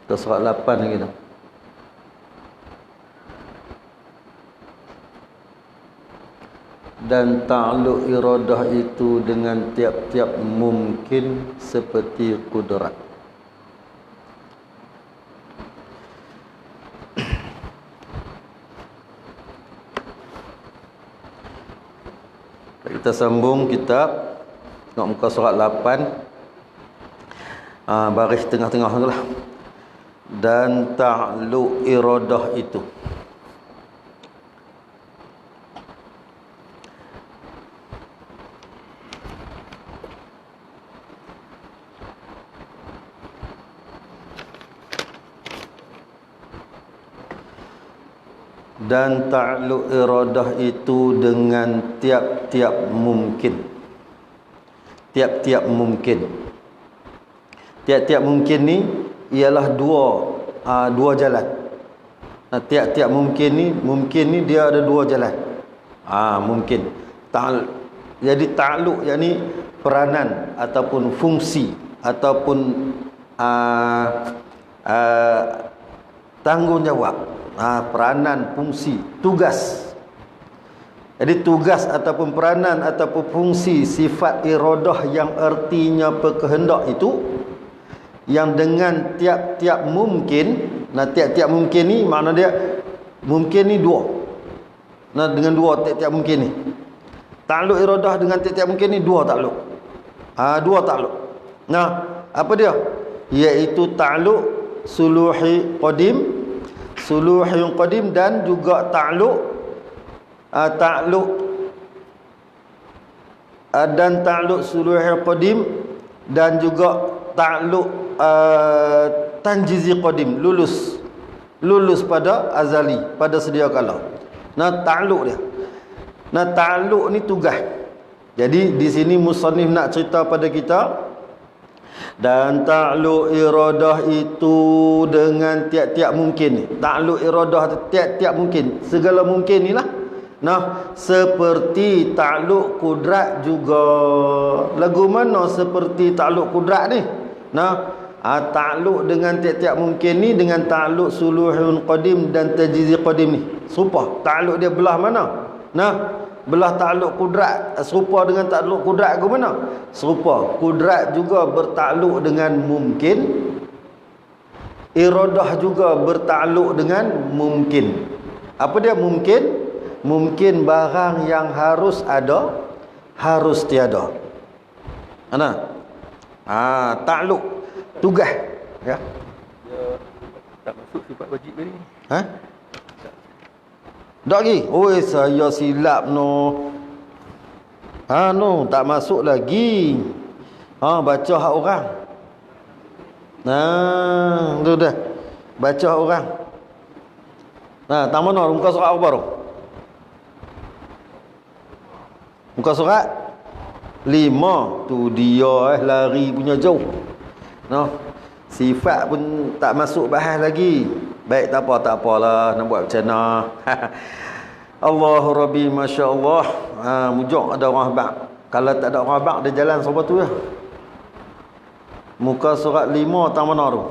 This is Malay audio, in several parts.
Ke surat 8 lagi tu. Dan ta'alluq iradah itu dengan tiap-tiap mungkin seperti kudrat. Kita sambung kitab tengok muka surat 8, baris tengah-tengah tu lah. Dan ta'alluq iradah itu dengan tiap-tiap mungkin. Tiap-tiap mungkin. Tiap-tiap mungkin ni ialah dua jalan. Tiap-tiap mungkin ni dia ada dua jalan. Mungkin. Jadi ta'alluq yakni peranan ataupun fungsi ataupun tanggungjawab. Peranan, fungsi, tugas. Jadi tugas ataupun peranan ataupun fungsi sifat iradah yang artinya berkehendak itu, yang dengan tiap-tiap mungkin. Tiap-tiap mungkin ni makna dia mungkin ni dua. Dengan dua tiap-tiap mungkin ni. Ta'alluq iradah dengan tiap-tiap mungkin ni dua ta'alluq. Dua ta'alluq. Apa dia? Iaitu ta'alluq suluhi qadim, suluhun qadim, dan juga ta'alluq dan ta'alluq suluhul qadim, dan juga ta'alluq tanjizi qadim, lulus pada azali, pada sedia kala. Ta'alluq dia. Ta'alluq ni tugas. Jadi di sini musannif nak cerita pada kita, dan ta'alluq iradah itu dengan tiap-tiap mungkin. Ta'alluq iradah tiap-tiap mungkin, segala mungkin ni lah. Seperti ta'alluq kudrat juga. Lagu mana seperti ta'alluq kudrat ni? Ta'alluq dengan tiap-tiap mungkin ni dengan ta'alluq suluhun qadim dan tajizi qadim ni serupa. Ta'alluq dia belah mana? Belah ta'alluq kudrat serupa dengan ta'alluq kudrat ke mana? Serupa. Kudrat juga bertakluk dengan mungkin, iradah juga bertakluk dengan mungkin. Apa dia mungkin? Mungkin barang yang harus ada, harus tiada. Takluk tugas ya. Dia tak masuk sifat wajib tadi. Tak lagi. Saya silap tak masuk lagi. Baca hak orang. Dah. Baca hak orang. Tak mana muka surat apa tu? Muka surat 5. Tu dia lari punya jauh. Sifat pun tak masuk bahas lagi. Baik, tak apalah, nak buat macam mana. Allahu Rabbi, Masya Allah. Mujur ada orang abang. Kalau tak ada orang abang, dia jalan sebab tu ya. Muka surat 5 tak mana tu?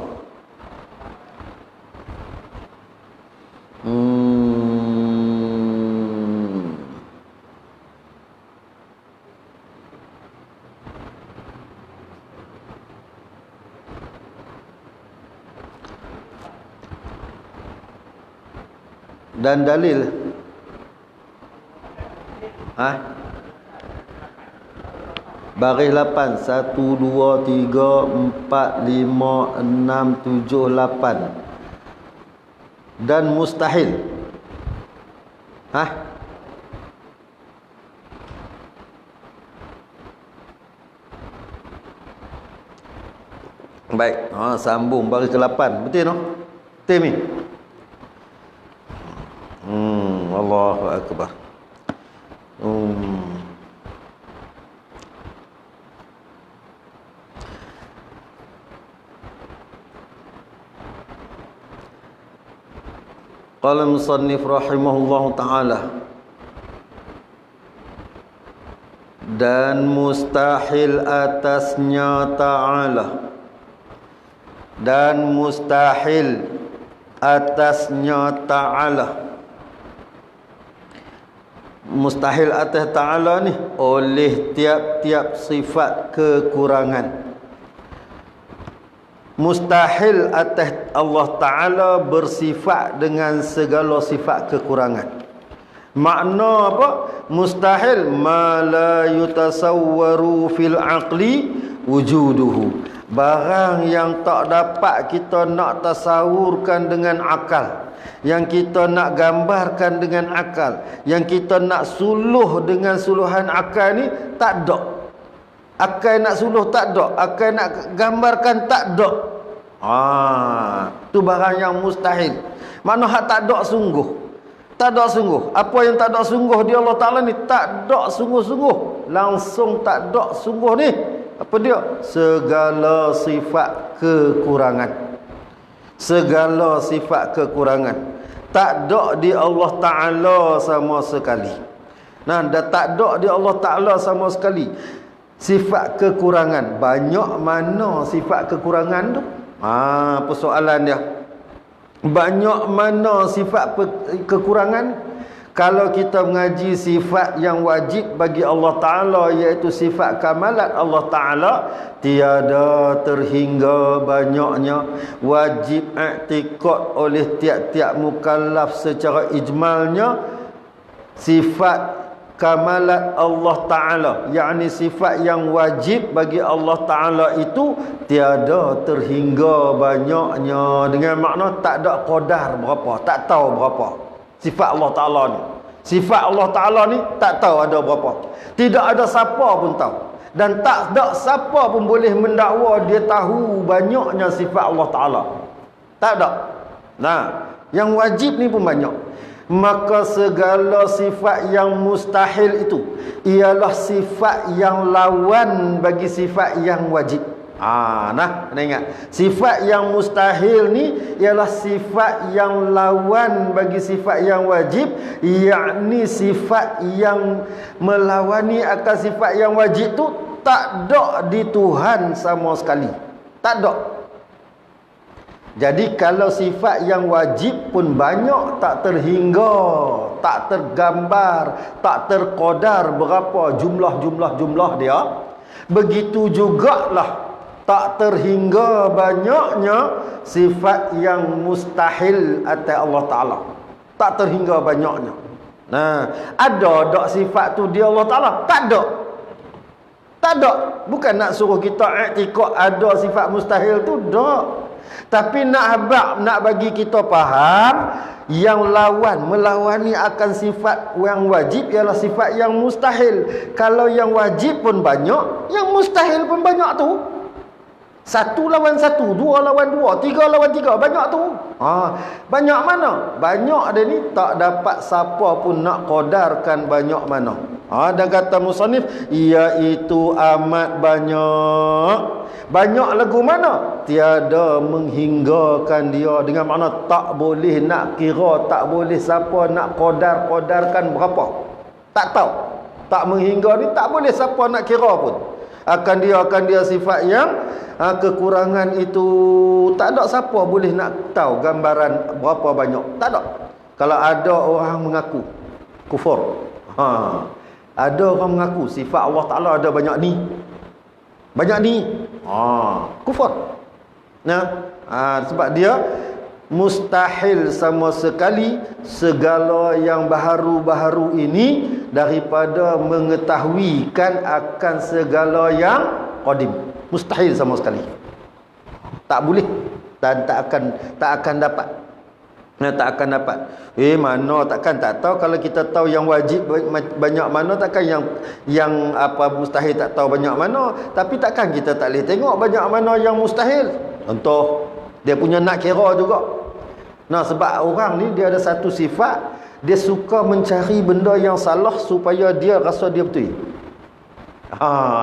Dan dalil baris 8 1 2 3 4 5 6 7 8 dan mustahil. Baik, sambung baris ke-8. Betul no? Betul ni? Allahu akbar. Qala musannif rahimahullahu ta'ala, dan mustahil atasnya ta'ala dan mustahil atasnya ta'ala. Mustahil atas ta'ala ni oleh tiap-tiap sifat kekurangan. Mustahil atas Allah Ta'ala bersifat dengan segala sifat kekurangan. Makna apa? Mustahil ma la yutasawwaru fil aqli wujuduhu. Barang yang tak dapat kita nak tasawurkan dengan akal, yang kita nak gambarkan dengan akal, yang kita nak suluh dengan suluhan akal ni tak ada. Akal nak suluh tak ada, akal nak gambarkan tak ada. Tu barang yang mustahil. Mana hak tak ada sungguh. Tak ada sungguh. Apa yang tak ada sungguh di Allah Ta'ala ni tak ada sungguh-sungguh. Langsung tak ada sungguh ni. Apa dia? Segala sifat kekurangan. Segala sifat kekurangan tak ada di Allah Ta'ala sama sekali. Nah, dah tak ada di Allah Ta'ala sama sekali. Sifat kekurangan. Banyak mana sifat kekurangan tu? Persoalan dia. Banyak mana sifat kekurangan? Kalau kita mengaji sifat yang wajib bagi Allah Ta'ala, iaitu sifat kamalat Allah Ta'ala, tiada terhingga banyaknya wajib i'tiqad oleh tiap-tiap mukallaf secara ijmalnya sifat kamalat Allah Ta'ala, yakni sifat yang wajib bagi Allah Ta'ala itu tiada terhingga banyaknya. Dengan makna tak ada qadar berapa, tak tahu berapa sifat Allah Ta'ala ni. Sifat Allah Ta'ala ni tak tahu ada berapa. Tidak ada siapa pun tahu. Dan tak ada siapa pun boleh mendakwa dia tahu banyaknya sifat Allah Ta'ala. Tak ada. Nah, yang wajib ni pun banyak. Maka segala sifat yang mustahil itu ialah sifat yang lawan bagi sifat yang wajib. Kena ingat, sifat yang mustahil ni ialah sifat yang lawan bagi sifat yang wajib, yakni sifat yang melawani akan sifat yang wajib tu tak ada di Tuhan sama sekali. Tak ada. Jadi kalau sifat yang wajib pun banyak tak terhingga, tak tergambar, tak terqadar berapa jumlah dia, begitu jugalah tak terhingga banyaknya sifat yang mustahil atas Allah Ta'ala. Tak terhingga banyaknya. Nah, ada tak sifat tu di Allah Ta'ala? Tak ada. Tak ada. Bukan nak suruh kita i'tiqad ada sifat mustahil tu, tak. Tapi nak bagi kita faham yang melawani akan sifat yang wajib ialah sifat yang mustahil. Kalau yang wajib pun banyak, yang mustahil pun banyak tu. 1 lawan 1, 2 lawan 2, 3 lawan 3, banyak tu. Banyak mana? Banyak dia ni tak dapat siapa pun nak qadarkan banyak mana. Dan kata musannif, iaitu amat banyak. Banyak lagu mana? Tiada menghinggakan dia. Dengan makna tak boleh nak kira, tak boleh siapa nak qadarkan berapa. Tak tahu. Tak menghingga ni tak boleh siapa nak kira pun. Akan dia sifat yang kekurangan itu tak ada siapa boleh nak tahu gambaran berapa banyak. Tak ada. Kalau ada orang mengaku kufur, ada orang mengaku sifat Allah Ta'ala ada banyak ni, kufur. Sebab dia mustahil sama sekali segala yang baharu-baharu ini daripada mengetahuikan akan segala yang qadim. Mustahil sama sekali. Tak boleh dan tak akan dapat. Tak akan dapat. Mana takkan tak tahu. Kalau kita tahu yang wajib banyak mana, takkan yang apa mustahil tak tahu banyak mana. Tapi takkan kita tak boleh tengok banyak mana yang mustahil. Contoh, dia punya nak kira juga. Sebab orang ni dia ada satu sifat, dia suka mencari benda yang salah supaya dia rasa dia betul.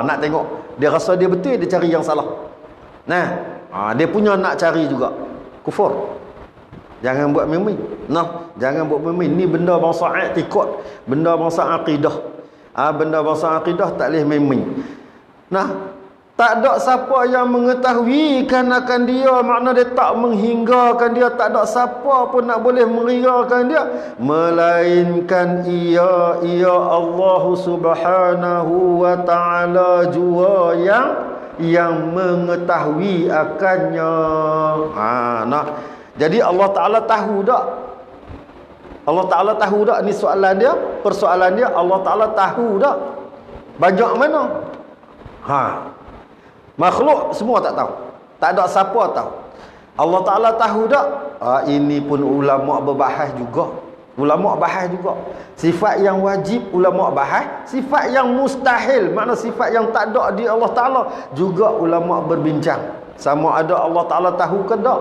Nak tengok dia rasa dia betul, dia cari yang salah. Dia punya nak cari juga. Kufur. Jangan buat main-main. Jangan buat main-main. Ni benda bangsa i'tiqad, benda bangsa akidah. Benda bangsa akidah tak boleh main-main. Tak ada siapa yang mengetahuikan akan dia, makna dia tak menghinggakan dia, tak ada siapa pun nak boleh menghinggakan dia melainkan ia Allah Subhanahu wa taala jua yang mengetahui akannya. Jadi Allah Taala tahu tak? Allah Taala tahu tak ni soalan dia, persoalan dia, Allah Taala tahu tak? Banyak mana? Makhluk semua tak tahu. Tak ada siapa tahu. Allah Ta'ala tahu tak? Ini pun ulama' berbahas juga. Ulama' bahas juga. Sifat yang wajib ulama' bahas. Sifat yang mustahil, makna sifat yang tak ada di Allah Ta'ala, juga ulama' berbincang. Sama ada Allah Ta'ala tahu ke tak?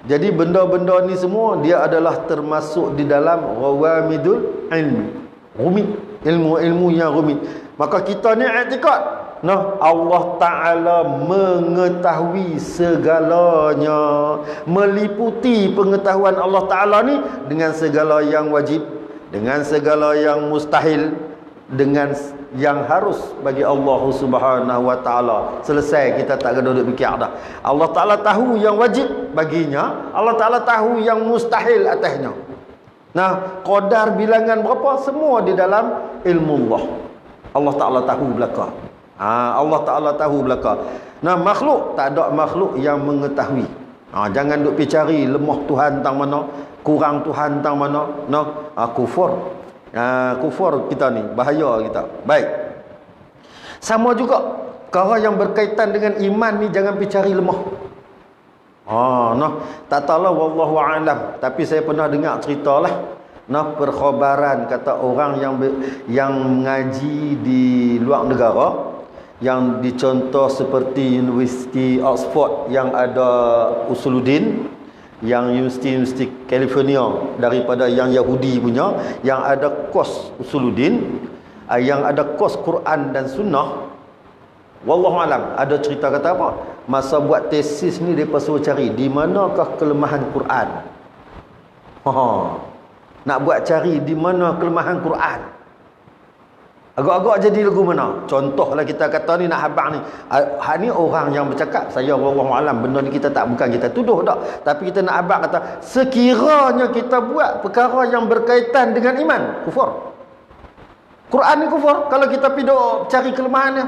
Jadi benda-benda ni semua dia adalah termasuk di dalam rawamidul ilmi. Rumit. Ilmu-ilmu yang rumit. Maka kita ni i'tikad, Allah Ta'ala mengetahui segalanya, meliputi pengetahuan Allah Ta'ala ni dengan segala yang wajib, dengan segala yang mustahil, dengan yang harus bagi Allah Subhanahu wa Ta'ala. Selesai, kita tak kena duduk fikir dah. Allah Ta'ala tahu yang wajib baginya, Allah Ta'ala tahu yang mustahil atasnya. Qadar bilangan berapa, semua di dalam ilmu Allah. Allah Ta'ala tahu belaka. Allah Ta'ala tahu belaka. Makhluk, tak ada makhluk yang mengetahui. Jangan duk pergi cari lemah Tuhan tang mana, kurang Tuhan tang mana. Kufur. Kufur kita ni, bahaya kita. Baik. Sama juga perkara yang berkaitan dengan iman ni, jangan pergi cari lemah. Tak tahulah, wallahu a'lam. Tapi saya pernah dengar ceritalah, perkhabaran kata orang yang mengaji di luar negara, yang dicontoh seperti Universiti Oxford yang ada Usuluddin, yang Universiti California daripada yang Yahudi punya, yang ada kos Usuluddin, yang ada kos Quran dan Sunnah. Wallahu alam, ada cerita kata apa, masa buat tesis ni mereka suruh cari di manakah kelemahan Quran. Nak buat cari di mana kelemahan Quran. Agak-agak jadi lagu mana? Contohlah kita kata ni nak habaq ni. Ni orang yang bercakap, saya wallahu alam, benda ni kita tak, bukan kita tuduh tak. Tapi kita nak habaq kata, sekiranya kita buat perkara yang berkaitan dengan iman, kufur. Quran ni kufur kalau kita pergi cari kelemahannya.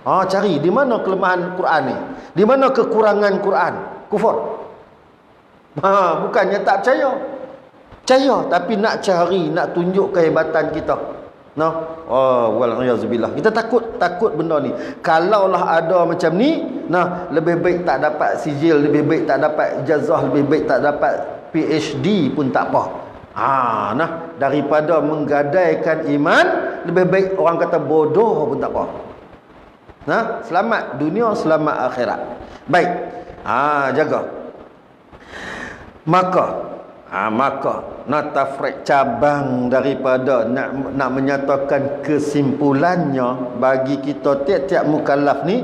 Cari di mana kelemahan Quran ni? Di mana kekurangan Quran? Kufur. Bukannya tak percaya. Percaya tapi nak cari, nak tunjuk kehebatan kita. Wala'iyazubillah. Kita takut benda ni. Kalaulah ada macam ni, lebih baik tak dapat sijil, lebih baik tak dapat ijazah, lebih baik tak dapat PhD pun tak apa. Daripada menggadaikan iman, lebih baik orang kata bodoh pun tak apa. Selamat dunia, selamat akhirat. Baik. Jaga. Maka tafrik cabang daripada nak menyatakan kesimpulannya, bagi kita tiap-tiap mukallaf ni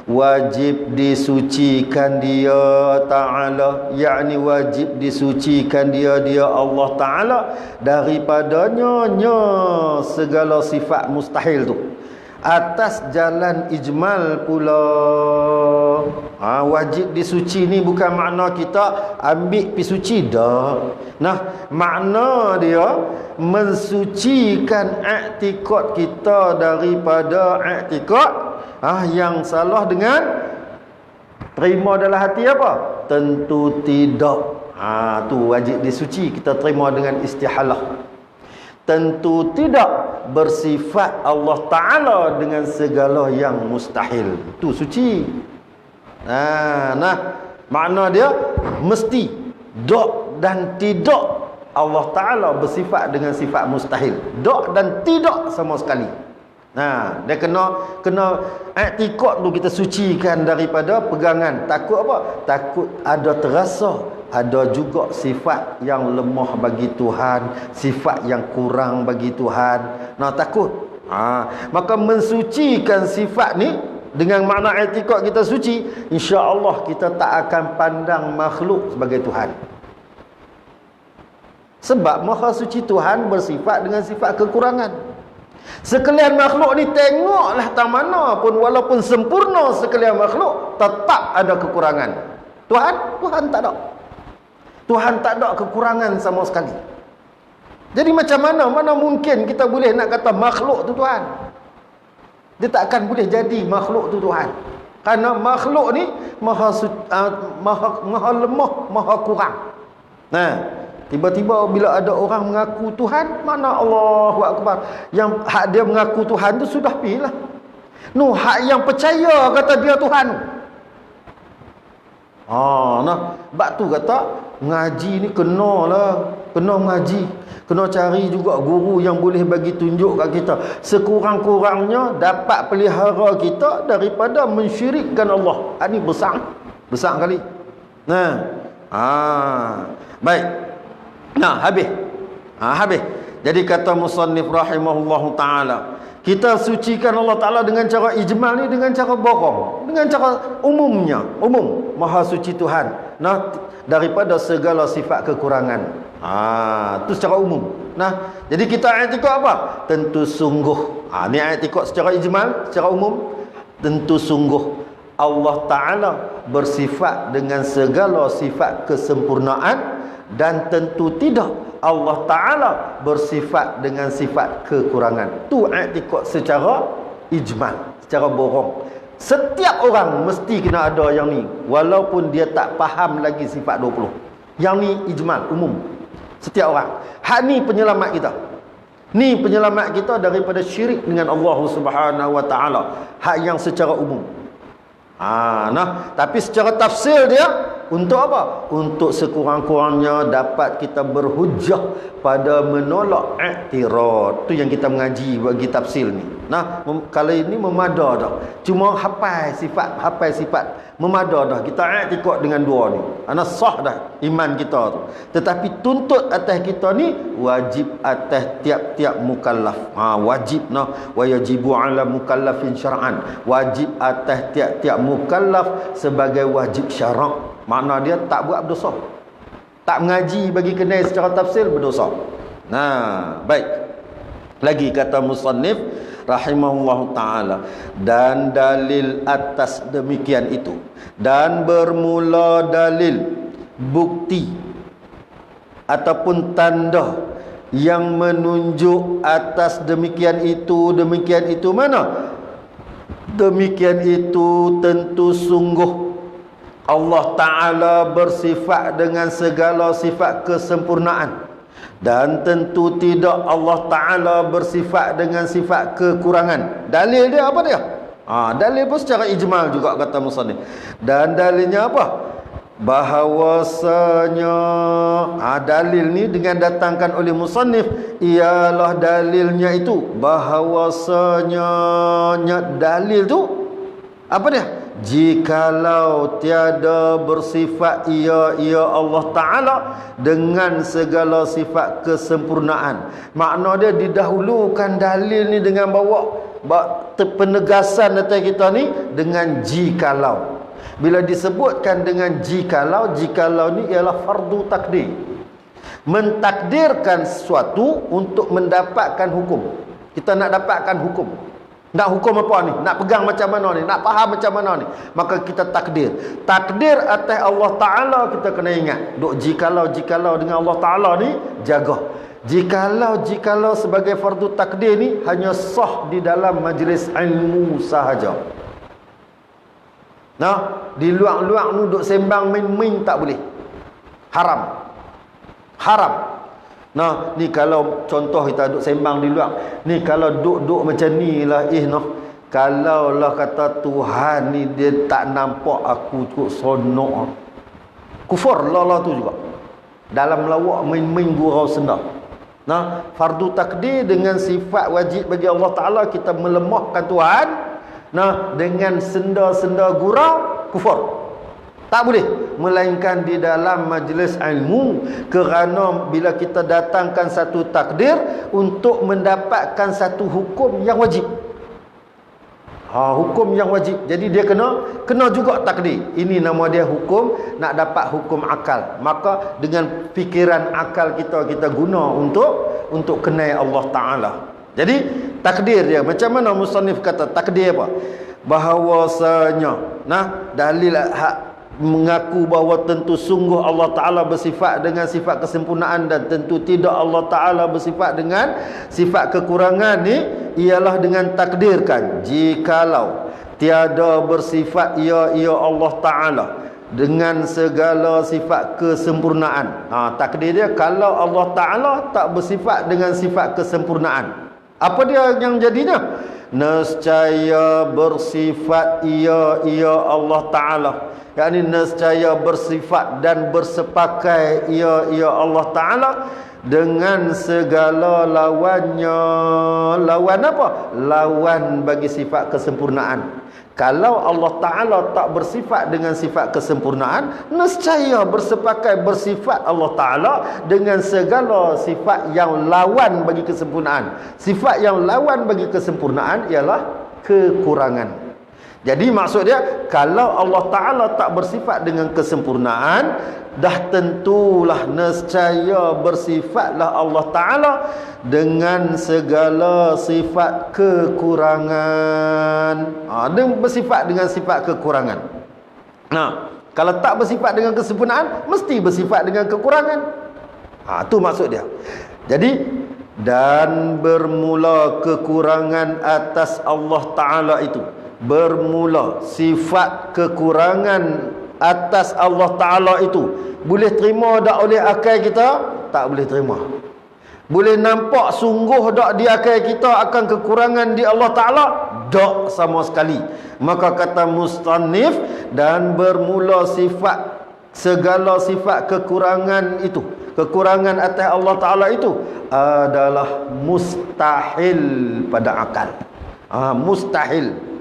wajib disucikan dia Ta'ala, yakni wajib disucikan dia Allah Ta'ala daripadanya segala sifat mustahil tu, atas jalan ijmal pula. Wajib disuci ni bukan makna kita ambil pi suci dah. Makna dia mensucikan i'tikad kita daripada i'tikad yang salah dengan terima dalam hati apa? Tentu tidak. Tu wajib disuci, kita terima dengan istihalah. Tentu tidak bersifat Allah Ta'ala dengan segala yang mustahil. Itu suci. Makna dia mesti dok dan tidak Allah Ta'ala bersifat dengan sifat mustahil. Dok dan tidak sama sekali. Dia kena i'tikad tu kita sucikan daripada pegangan. Takut apa? Takut ada terasa ada juga sifat yang lemah bagi Tuhan, sifat yang kurang bagi Tuhan. Takut. Maka mensucikan sifat ni dengan makna i'tikad kita suci, insya-Allah kita tak akan pandang makhluk sebagai Tuhan. Sebab Maha Suci Tuhan bersifat dengan sifat kekurangan. Sekalian makhluk ni tengoklah tak mana pun, walaupun sempurna sekalian makhluk, tetap ada kekurangan. Tuhan tak ada. Tuhan tak ada kekurangan sama sekali. Jadi macam mana mungkin kita boleh nak kata makhluk tu Tuhan? Dia tak akan boleh jadi makhluk tu Tuhan. Kerana makhluk ni maha lemah, maha kurang. Nah, tiba-tiba bila ada orang mengaku Tuhan, mana Allahu Akbar, yang hak dia mengaku Tuhan tu sudah pilih lah. Hak yang percaya kata dia Tuhan. Sebab tu kata ngaji ni kena mengaji, kena cari juga guru yang boleh bagi tunjuk kat kita. Sekurang-kurangnya dapat pelihara kita daripada mensyirikkan Allah. Ini besar kali. Baik. Habis. Jadi kata musannif rahimahullahu taala, kita sucikan Allah Ta'ala dengan cara ijmal ni, dengan cara borong, dengan cara umum maha suci Tuhan daripada segala sifat kekurangan. Itu secara umum. Jadi kita i'tikad apa? Tentu sungguh. Ni i'tikad secara ijmal, secara umum. Tentu sungguh Allah Ta'ala bersifat dengan segala sifat kesempurnaan, dan tentu tidak Allah Ta'ala bersifat dengan sifat kekurangan. Tu i'tikad secara ijmal, secara borong. Setiap orang mesti kena ada yang ni, walaupun dia tak faham lagi sifat 20. Yang ni ijmal, umum. Setiap orang. Hak ni penyelamat kita. Ni penyelamat kita daripada syirik dengan Allah Subhanahu Wa Ta'ala. Hak yang secara umum. Tapi secara tafsir dia untuk apa? Untuk sekurang-kurangnya dapat kita berhujjah pada menolak i'tirad. Tu yang kita mengaji bagi tafsir ni. Kalau ini memada dah. Cuma hafal sifat memada dah. Kita i'tikad dengan dua ni. Sah dah iman kita tu. Tetapi tuntut atas kita ni wajib atas tiap-tiap mukallaf. Wajib wa yajibu ala mukallafin syar'an. Wajib atas tiap-tiap mukallaf sebagai wajib syarak. Makna dia tak buat berdosa. Tak mengaji bagi kenal secara tafsir berdosa. Baik. Lagi kata musannif rahimahullahu ta'ala, dan dalil atas demikian itu, dan bermula dalil, bukti ataupun tanda yang menunjuk atas demikian itu mana? Demikian itu tentu sungguh Allah Ta'ala bersifat dengan segala sifat kesempurnaan, dan tentu tidak Allah Ta'ala bersifat dengan sifat kekurangan. Dalil dia apa dia? Dalil pun secara ijmal juga kata musannif. Dan dalilnya apa? Bahawasanya dalil ni dengan datangkan oleh musannif ialah dalilnya itu bahawasanya dalil tu apa dia? Jikalau tiada bersifat ia Allah Ta'ala dengan segala sifat kesempurnaan. Makna dia didahulukan dalil ni dengan bawa penegasan atas kita ni dengan jikalau. Bila disebutkan dengan jikalau ni ialah fardu takdir. Mentakdirkan sesuatu untuk mendapatkan hukum. Kita nak dapatkan hukum. Nak hukum apa ni? Nak pegang macam mana ni? Nak faham macam mana ni? Maka kita takdir. Takdir atas Allah Ta'ala kita kena ingat. Jikalau dengan Allah Ta'ala ni jaga. Jikalau sebagai fardu takdir ni hanya sah di dalam majlis ilmu sahaja. Di luar-luar ni duk sembang main-main tak boleh. Haram. Ni kalau contoh kita duk sembang di luar. Ni kalau duk macam ni lah kalau lah kata Tuhan ni dia tak nampak aku cukup sonok. Kufur lah tu juga. Dalam lawak main-main gurau senda. Fardu takdir dengan sifat wajib bagi Allah Ta'ala kita melemahkan Tuhan. Dengan senda-senda gurau kufur. Tak boleh. Melainkan di dalam majlis ilmu. Kerana bila kita datangkan satu takdir untuk mendapatkan satu hukum yang wajib. Hukum yang wajib. Jadi dia kena juga takdir. Ini nama dia hukum. Nak dapat hukum akal. Maka dengan fikiran akal kita guna untuk kenal Allah Ta'ala. Jadi takdir dia, macam mana musannif kata takdir apa? Bahawasanya dalil hak mengaku bahawa tentu sungguh Allah Ta'ala bersifat dengan sifat kesempurnaan dan tentu tidak Allah Ta'ala bersifat dengan sifat kekurangan ni ialah dengan takdirkan jikalau tiada bersifat ia Allah Ta'ala dengan segala sifat kesempurnaan. Takdir dia kalau Allah Ta'ala tak bersifat dengan sifat kesempurnaan, apa dia yang jadinya? Nescaya bersifat ia Allah Ta'ala, yakni nescaya bersifat dan bersepakai ia Allah Ta'ala dengan segala lawannya. Lawan apa? Lawan bagi sifat kesempurnaan. Kalau Allah Ta'ala tak bersifat dengan sifat kesempurnaan, nescaya bersepakai bersifat Allah Ta'ala dengan segala sifat yang lawan bagi kesempurnaan. Sifat yang lawan bagi kesempurnaan ialah kekurangan. Jadi maksud dia, kalau Allah Ta'ala tak bersifat dengan kesempurnaan, dah tentulah nescaya bersifatlah Allah Ta'ala dengan segala sifat kekurangan. Dia bersifat dengan sifat kekurangan. Kalau tak bersifat dengan kesempurnaan, mesti bersifat dengan kekurangan. Itu maksud dia. Jadi, dan bermula kekurangan atas Allah Ta'ala itu, bermula sifat kekurangan atas Allah Ta'ala itu, boleh terima tak oleh akal kita? Tak boleh terima. Boleh nampak sungguh tak di akal kita akan kekurangan di Allah Ta'ala? Tak sama sekali. Maka kata mustannif, dan bermula sifat segala sifat kekurangan itu, kekurangan atas Allah Ta'ala itu adalah mustahil pada akal. Mustahil.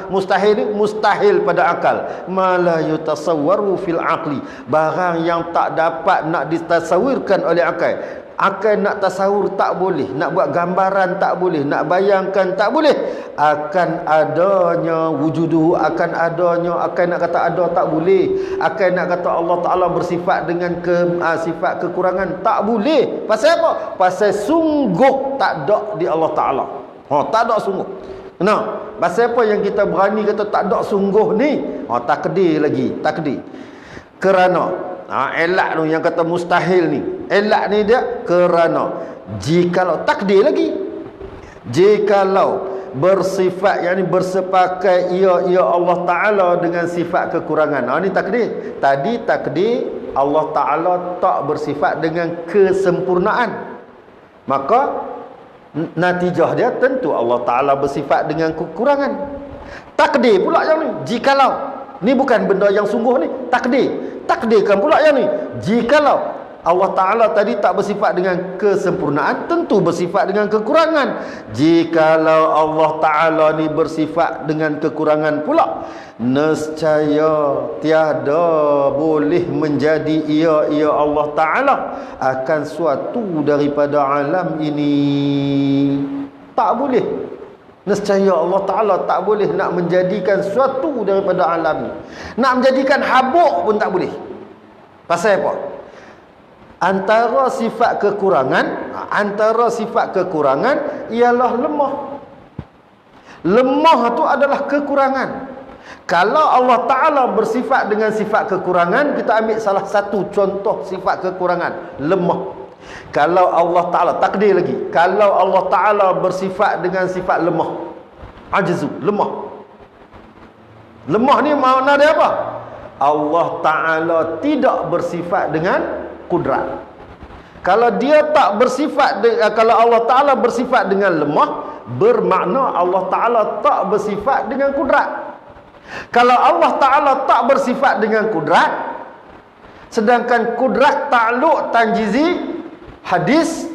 Mustahil pada akal. Ma la yutasawwaru fil aqli. Barang yang tak dapat nak ditasawirkan oleh akal. Akal nak tasawur tak boleh, nak buat gambaran tak boleh, nak bayangkan tak boleh. Akan adanya wujuduhu, akan adanya, akan nak kata ada tak boleh. Akan nak kata Allah Ta'ala bersifat dengan sifat kekurangan tak boleh. Pasal apa? Pasal sungguh tak ada di Allah Ta'ala. Tak ada sungguh. Pasal apa yang kita berani kata tak ada sungguh ni? Takdir lagi, takdir. Kerana elak tu yang kata mustahil ni, elak ni dia kerana jikalau takdir lagi, jikalau bersifat, yakni bersepakai ia Allah Ta'ala dengan sifat kekurangan. Ni takdir. Tadi takdir Allah Ta'ala tak bersifat dengan kesempurnaan, maka natijah dia tentu Allah Ta'ala bersifat dengan kekurangan. Takdir pula yang ni, jikalau ni bukan benda yang sungguh ni, takdirkan pula yang ni, jikalau Allah Ta'ala tadi tak bersifat dengan kesempurnaan, tentu bersifat dengan kekurangan. Jikalau Allah Ta'ala ni bersifat dengan kekurangan pula, nescaya tiada boleh menjadi ia Allah Ta'ala akan suatu daripada alam ini. Tak boleh. Nescaya Allah Ta'ala tak boleh nak menjadikan suatu daripada alam ni. Nak menjadikan habuk pun tak boleh. Pasal apa? Antara sifat kekurangan ialah lemah. Lemah tu adalah kekurangan. Kalau Allah Ta'ala bersifat dengan sifat kekurangan, kita ambil salah satu contoh sifat kekurangan, lemah. Kalau Allah Ta'ala, takdir lagi, kalau Allah Ta'ala bersifat dengan sifat lemah, ajzu, lemah. Lemah ni makna dia apa? Allah Ta'ala tidak bersifat dengan kudrat. Kalau dia tak bersifat, kalau Allah Ta'ala bersifat dengan lemah, bermakna Allah Ta'ala tak bersifat dengan kudrat. Kalau Allah Ta'ala tak bersifat dengan kudrat, sedangkan kudrat takluk tanjizi, hadis,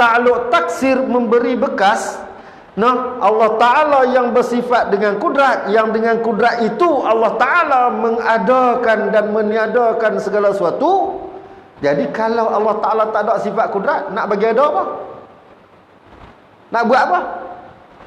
takluk taksir, memberi bekas. Allah Ta'ala yang bersifat dengan kudrat, yang dengan kudrat itu Allah Ta'ala mengadakan dan meniadakan segala sesuatu. Jadi kalau Allah Ta'ala tak ada sifat kudrat, nak bagi ada apa? Nak buat apa?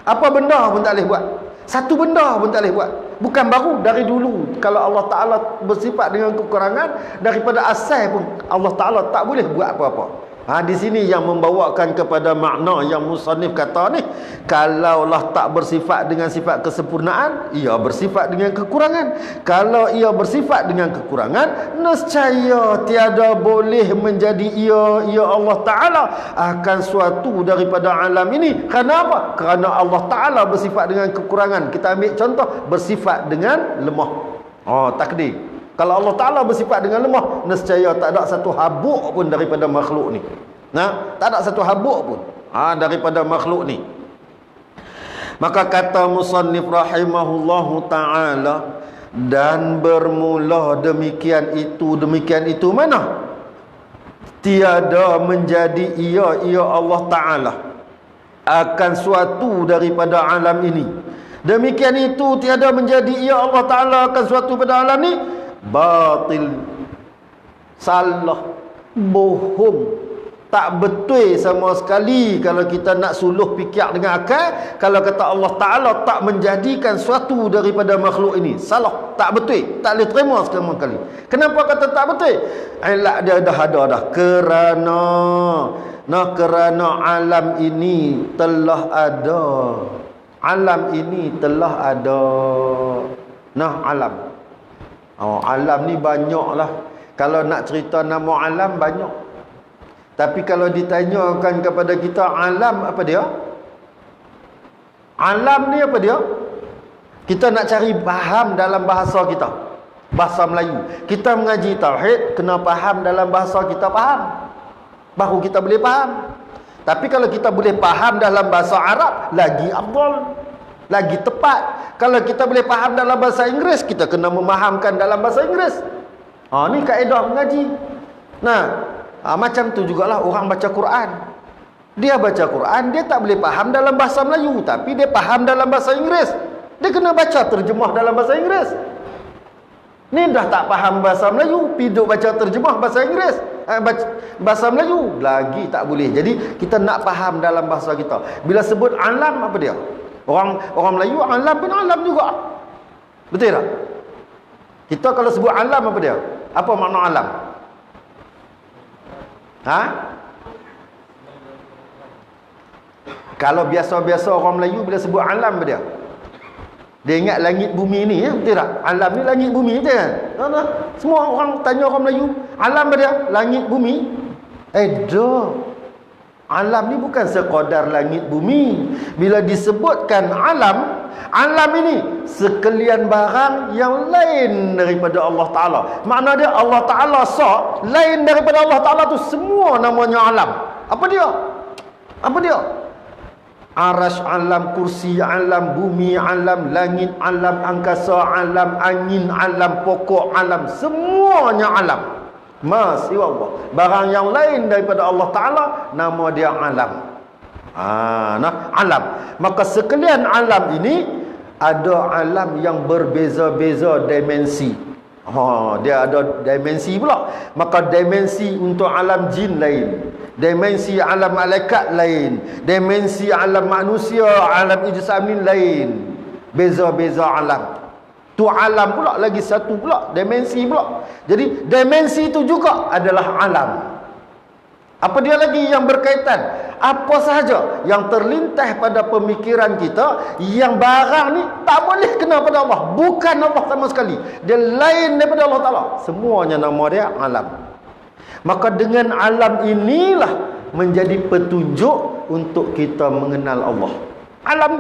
Apa benda pun tak boleh buat. Satu benda pun tak boleh buat. Bukan baru, dari dulu. Kalau Allah Ta'ala bersifat dengan kekurangan, daripada asal pun Allah Ta'ala tak boleh buat apa-apa. Di sini yang membawakan kepada makna yang musannif kata ni, kalaulah tak bersifat dengan sifat kesempurnaan, ia bersifat dengan kekurangan. Kalau ia bersifat dengan kekurangan, nescaya tiada boleh menjadi ia Allah Ta'ala akan suatu daripada alam ini. Kerana apa? Kerana Allah Ta'ala bersifat dengan kekurangan. Kita ambil contoh, bersifat dengan lemah. Takdir. Kalau Allah Ta'ala bersifat dengan lemah, nescaya tak ada satu habuk pun daripada makhluk ni. Tak ada satu habuk pun daripada makhluk ni. Maka kata musannif rahimahullahu ta'ala, dan bermula demikian itu mana? Tiada menjadi ia Allah Ta'ala akan suatu daripada alam ini. Demikian itu tiada menjadi ia Allah Ta'ala akan suatu pada alam ni, batil, salah, bohong, tak betul sama sekali. Kalau kita nak suluh fikir dengan akal, kalau kata Allah Ta'ala tak menjadikan suatu daripada makhluk ini, salah, tak betul, tak boleh terima sekali kali. Kenapa kata tak betul? Ilah dia dah ada dah. Kerana alam ini telah ada. Alam ini telah ada. Alam. Alam ni banyaklah. Kalau nak cerita nama alam banyak. Tapi kalau ditanyakan kepada kita alam apa dia? Alam ni apa dia? Kita nak cari faham dalam bahasa kita, bahasa Melayu. Kita mengaji tauhid, kena faham dalam bahasa kita faham, baru kita boleh faham. Tapi kalau kita boleh faham dalam bahasa Arab, lagi afdal, lagi tepat. Kalau kita boleh faham dalam bahasa Inggeris, kita kena memahamkan dalam bahasa Inggeris. Ni kaedah mengaji. Macam tu jugalah orang baca Quran. Dia baca Quran, dia tak boleh faham dalam bahasa Melayu, tapi dia faham dalam bahasa Inggeris. Dia kena baca terjemah dalam bahasa Inggeris. Ni dah tak faham bahasa Melayu, piduk baca terjemah bahasa Inggeris, bahasa Melayu, lagi tak boleh. Jadi kita nak faham dalam bahasa kita. Bila sebut alam, apa dia? Orang Melayu alam pun alam juga. Betul tak? Kita kalau sebut alam, apa dia? Apa makna alam? Kalau biasa-biasa orang Melayu bila sebut alam, apa dia? Dia ingat langit bumi ni, betul tak? Alam ni langit bumi, betul kan? Semua orang tanya orang Melayu, alam apa dia? Langit bumi. Dah. Alam ni bukan sekadar langit bumi. Bila disebutkan alam, alam ini sekalian barang yang lain daripada Allah Ta'ala. Makna dia Allah Ta'ala lain daripada Allah Ta'ala tu semua namanya alam. Apa dia? Apa dia? Arash alam, kursi alam, bumi alam, langit alam, angkasa alam, angin alam, pokok alam, semuanya alam. Siwa Allah. Barang yang lain daripada Allah Ta'ala, nama dia alam. Alam. Maka sekalian alam ini ada alam yang berbeza-beza dimensi. Dia ada dimensi pula. Maka dimensi untuk alam jin lain, dimensi alam malaikat lain, dimensi alam manusia, alam ijsamin lain. Beza-beza alam. Tu alam pula, lagi satu pula, dimensi pula. Jadi dimensi itu juga adalah alam. Apa dia lagi yang berkaitan? Apa sahaja yang terlintas pada pemikiran kita, yang barang ni tak boleh kena pada Allah, bukan Allah sama sekali, dia lain daripada Allah Ta'ala, semuanya nama dia alam. Maka dengan alam inilah menjadi petunjuk untuk kita mengenal Allah. Alam,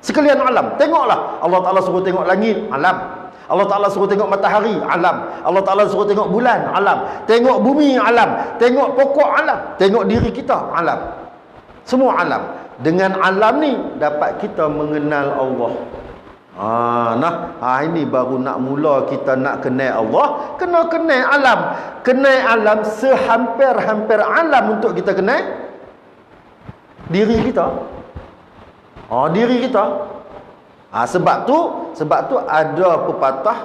sekalian alam. Tengoklah, Allah Ta'ala suruh tengok langit, alam. Allah Ta'ala suruh tengok matahari, alam. Allah Ta'ala suruh tengok bulan, alam. Tengok bumi, alam. Tengok pokok, alam. Tengok diri kita, alam. Semua alam. Dengan alam ni dapat kita mengenal Allah. Ini baru nak mula kita nak kenal Allah, kena kenal alam. Kenal alam sehampir-hampir alam untuk kita kenal diri kita. Diri kita. Sebab tu ada pepatah,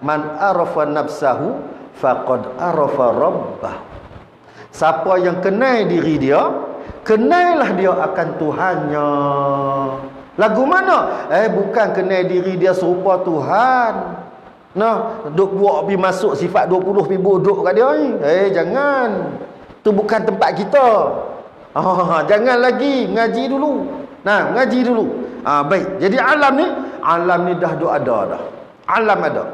man arafa nafsahu faqad arafa rabbah. Siapa yang kenal diri dia, kenallah dia akan Tuhannya. Lagu mana? Bukan kenal diri dia serupa Tuhan. Duk buat pergi masuk sifat 20 pergi bodoh kat dia ni. Jangan. Tu bukan tempat kita. Jangan lagi, ngaji dulu. Nah, ngaji dulu. Baik. Jadi alam ni dah ada dah. Alam ada.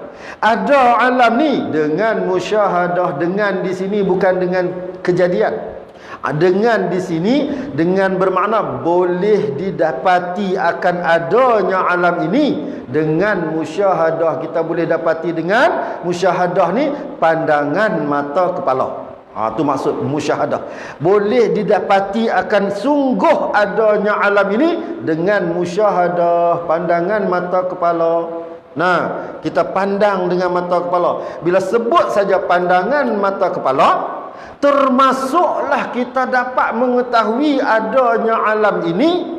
Ada alam ni dengan musyahadah, dengan di sini bukan dengan kejadian. Dengan di sini dengan bermakna boleh didapati akan adanya alam ini dengan musyahadah. Kita boleh dapati dengan musyahadah ni pandangan mata kepala. Tu maksud musyahadah. Boleh didapati akan sungguh adanya alam ini dengan musyahadah, pandangan mata kepala. Nah, kita pandang dengan mata kepala. Bila sebut saja pandangan mata kepala, termasuklah kita dapat mengetahui adanya alam ini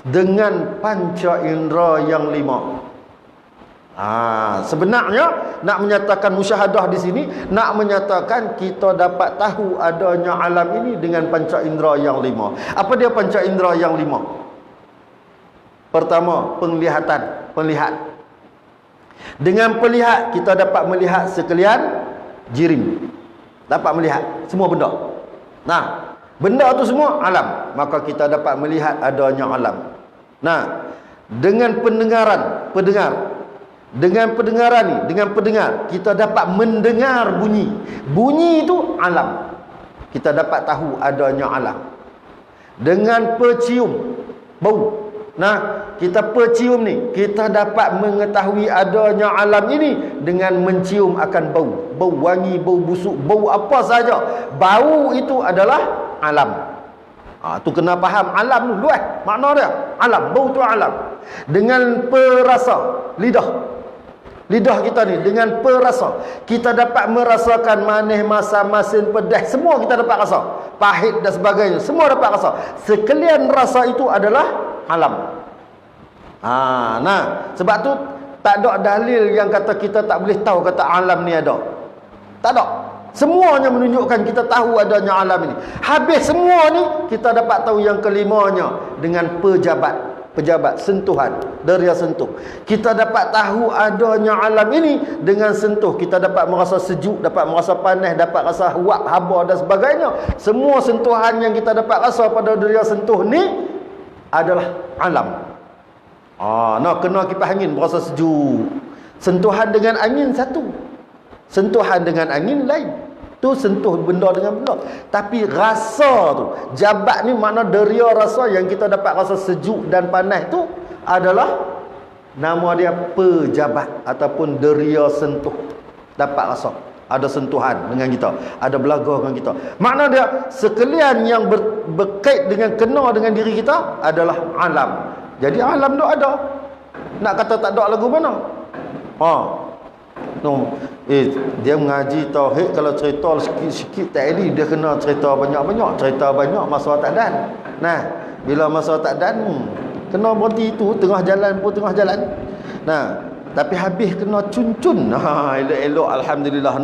dengan panca indera yang 5. Sebenarnya nak menyatakan musyahadah di sini, nak menyatakan kita dapat tahu adanya alam ini dengan panca indera yang 5. Apa dia panca indera yang 5? Pertama, penglihatan, melihat. Dengan melihat kita dapat melihat sekalian jirim. Dapat melihat semua benda. Nah, benda tu semua alam, maka kita dapat melihat adanya alam. Nah, dengan pendengaran, dengan pendengaran ni, dengan pendengar kita dapat mendengar bunyi. Bunyi itu alam. Kita dapat tahu adanya alam. Dengan pecium, bau. Nah, kita pecium ni, kita dapat mengetahui adanya alam ini dengan mencium akan bau. Bau wangi, bau busuk, bau apa saja. Bau itu adalah alam. Tu kena faham alam tu luas makna dia. Alam, bau tu alam. Dengan perasa, lidah kita ni dengan perasa kita dapat merasakan manis, masam, masin, pedas, semua kita dapat rasa. Pahit dan sebagainya, semua dapat rasa. Sekalian rasa itu adalah alam. Nah, sebab tu tak ada dalil yang kata kita tak boleh tahu kata alam ni ada. Tak ada. Semuanya menunjukkan kita tahu adanya alam ini. Habis semua ni kita dapat tahu yang kelimanya dengan pejabat, sentuhan, deria sentuh. Kita dapat tahu adanya alam ini dengan sentuh. Kita dapat merasa sejuk, dapat merasa panas, dapat rasa huak, haba dan sebagainya. Semua sentuhan yang kita dapat rasa pada deria sentuh ni adalah alam. Kena kipas angin berasa sejuk. Sentuhan dengan angin satu, sentuhan dengan angin lain. Tu sentuh benda dengan benda. Tapi rasa tu, jabat ni makna deria rasa yang kita dapat rasa sejuk dan panas tu adalah nama dia pejabat ataupun deria sentuh. Dapat rasa, ada sentuhan dengan kita, ada belaga dengan kita. Makna dia sekalian yang berkait dengan kena dengan diri kita adalah alam. Jadi alam tu ada. Nak kata tak ada lagu mana? Dia mengaji tauhid, kalau cerita sikit-sikit tak elok, dia kena cerita banyak-banyak, cerita banyak masalah tak dan. Nah, bila masalah tak dan kena berhenti itu tengah jalan. Nah, tapi habis kena cun-cun. Elok-elok alhamdulillah.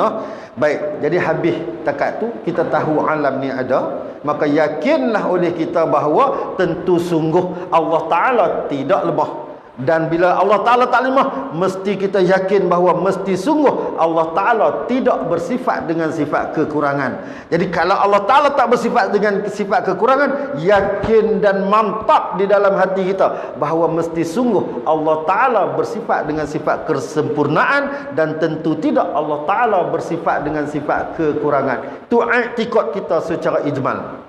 Baik, jadi habis takat tu kita tahu alam ni ada, maka yakinlah oleh kita bahawa tentu sungguh Allah Taala tidak lemah. Dan bila Allah Ta'ala tak lemah, mesti kita yakin bahawa mesti sungguh Allah Ta'ala tidak bersifat dengan sifat kekurangan. Jadi kalau Allah Ta'ala tak bersifat dengan sifat kekurangan, yakin dan mantap di dalam hati kita bahawa mesti sungguh Allah Ta'ala bersifat dengan sifat kesempurnaan, dan tentu tidak Allah Ta'ala bersifat dengan sifat kekurangan. Itu i'tikad kita secara ijmal.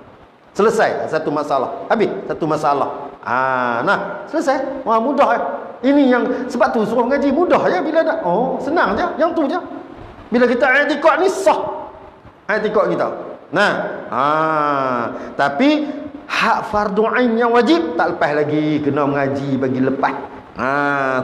Selesai satu masalah. Habis satu masalah. Selesai. Mudah ya. Ini yang sebab tu suruh mengaji mudah ya bila dah. Senang je, yang tu je. Bila kita i'tikad ni sah. I'tikad kita. Tapi hak fardu ain yang wajib tak lepas lagi, kena mengaji bagi lepas.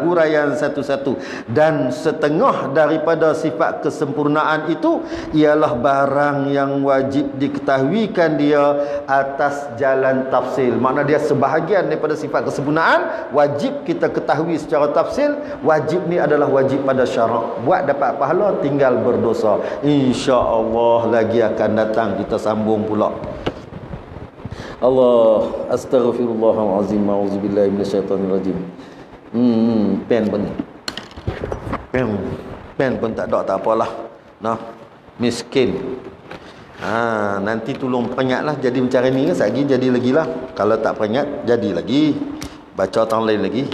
Huraian satu-satu. Dan setengah daripada sifat kesempurnaan itu ialah barang yang wajib diketahuikan dia atas jalan tafsil. Makna dia sebahagian daripada sifat kesempurnaan wajib kita ketahui secara tafsil. Wajib ni adalah wajib pada syarak. Buat dapat pahala, tinggal berdosa. InsyaAllah lagi akan datang kita sambung pula. Allah, astaghfirullahalazim, a'udzubillahi minasyaitonirrajim. Pen pun ni. Pen pun tak ada, tak apalah. Miskin. Nanti tolong peringatlah jadi macam ni kan, lagi jadi lagi lah. Kalau tak peringat jadi lagi. Baca tahun lain lagi.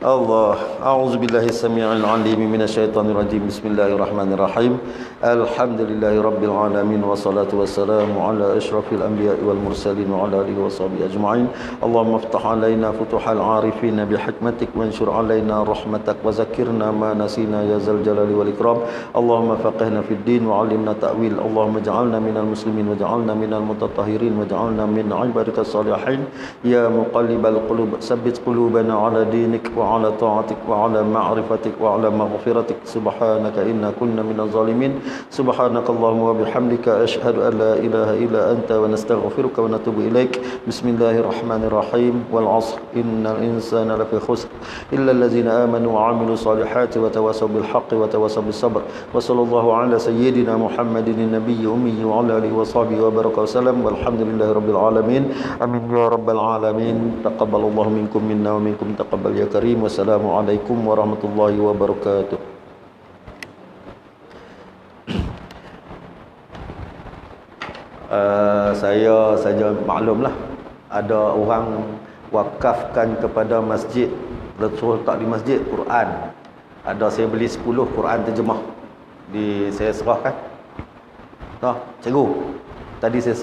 Allah, a'udzubillahi samii'il 'aliim minasyaitonir rajim. Bismillahirrahmanirrahim. Alhamdulillahirabbil alamin wassalatu wassalamu ala asyrafil anbiya'i wal mursalin wa ala alihi washabihi ajma'in. Allahumma iftah 'alaina futuhal 'arifin bihikmatik wanshur 'alaina rahmatak wa zakkirna ma nasina ya zal jalali wal ikram. Allahumma faqihna fid din wa 'allimna ta'wil. Allahumma ij'alna minal muslimin waj'alna minal mutatahhirin waj'alna min 'ibadikas salihin. Ya muqallibal qulub tsabbit qulubana 'ala dinik wa على طاعتك وعلى معرفتك وعلى مغفرتك سبحانك إنا كنا من الظالمين سبحانك اللهم وبحمدك أشهد أن لا إله إلا أنت ونستغفرك ونتوب إليك بسم الله الرحمن الرحيم والعصر إن الإنسان لفي خسر إلا الذين آمنوا وعملوا الصالحات وتواصوا بالحق وتواصوا بالصبر وصلى الله على سيدنا محمد النبي أمي وعلى آله وصحبه وبارك وسلم والحمد لله رب العالمين آمين يا رب العالمين تقبل الله منكم منا ومنكم تقبل يا كريم. Wassalamualaikum warahmatullahi wabarakatuh. Saya saja maklumlah, ada orang wakafkan kepada masjid, letak di masjid Quran. Ada saya beli 10 Quran terjemah. Saya serahkan. Cikgu, tadi saya